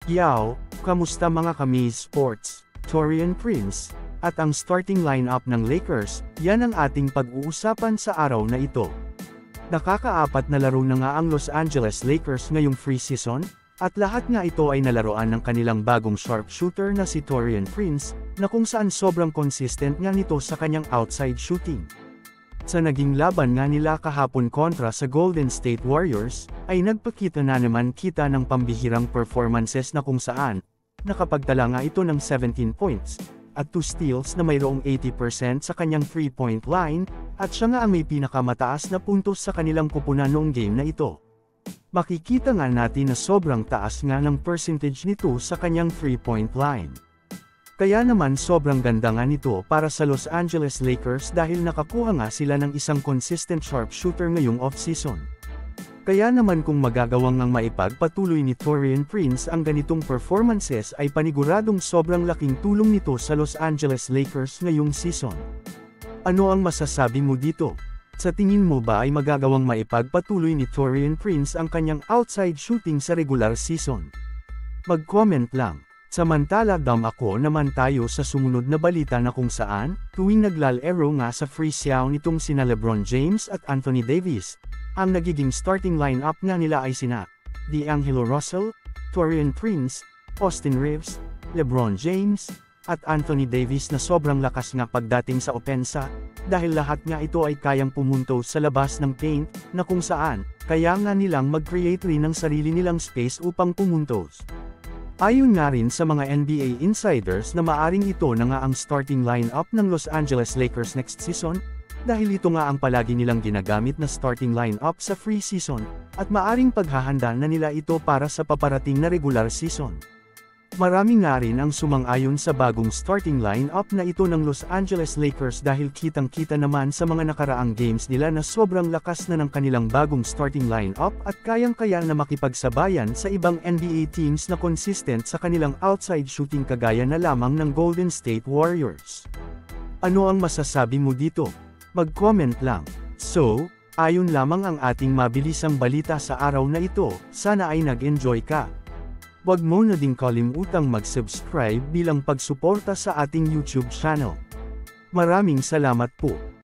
Yao, kamusta mga Kamiz Sports, Taurean Prince, at ang starting lineup ng Lakers, yan ang ating pag-uusapan sa araw na ito. Nakakaapat na laro na nga ang Los Angeles Lakers ngayong free season, at lahat nga ito ay nalaroan ng kanilang bagong sharpshooter na si Taurean Prince, na kung saan sobrang consistent nga nito sa kanyang outside shooting. Sa naging laban nga nila kahapon kontra sa Golden State Warriors, ay nagpakita na naman kita ng pambihirang performances na kung saan, nakapagtala nga ito ng 17 points, at 2 steals na mayroong 80% sa kanyang 3-point line, at siya nga ang may pinakamataas na puntos sa kanilang kupunan noong game na ito. Makikita nga natin na sobrang taas nga ng percentage nito sa kanyang 3-point line. Kaya naman sobrang ganda nga nito para sa Los Angeles Lakers dahil nakakuha nga sila ng isang consistent sharpshooter ngayong off-season. Kaya naman kung magagawang ngang maipagpatuloy ni Taurean Prince ang ganitong performances ay paniguradong sobrang laking tulong nito sa Los Angeles Lakers ngayong season. Ano ang masasabi mo dito? Sa tingin mo ba ay magagawang maipagpatuloy ni Taurean Prince ang kanyang outside shooting sa regular season? Mag-comment lang. Samantala ako naman tayo sa sumunod na balita na kung saan, tuwing naglalaro nga sa free siyaw nitong sina LeBron James at Anthony Davis, ang nagiging starting lineup nga nila ay sina D'Angelo Russell, Taurean Prince, Austin Reeves, LeBron James, at Anthony Davis na sobrang lakas nga pagdating sa opensa, dahil lahat nga ito ay kayang pumunto sa labas ng paint, na kung saan, kaya nga nilang mag-create rin ng sarili nilang space upang pumuntos. Ayon nga rin sa mga NBA insiders na maaring ito na nga ang starting lineup ng Los Angeles Lakers next season, dahil ito nga ang palagi nilang ginagamit na starting lineup sa free season, at maaring paghahanda na nila ito para sa paparating na regular season. Marami nga rin ang sumang-ayon sa bagong starting lineup na ito ng Los Angeles Lakers dahil kitang-kita naman sa mga nakaraang games nila na sobrang lakas na ng kanilang bagong starting lineup at kayang-kaya na makipagsabayan sa ibang NBA teams na consistent sa kanilang outside shooting kagaya na lamang ng Golden State Warriors. Ano ang masasabi mo dito? Mag-comment lang. So, ayon lamang ang ating mabilisang balita sa araw na ito, sana ay nag-enjoy ka. Huwag mo na ding kalimutang mag-subscribe bilang pagsuporta sa ating YouTube channel. Maraming salamat po.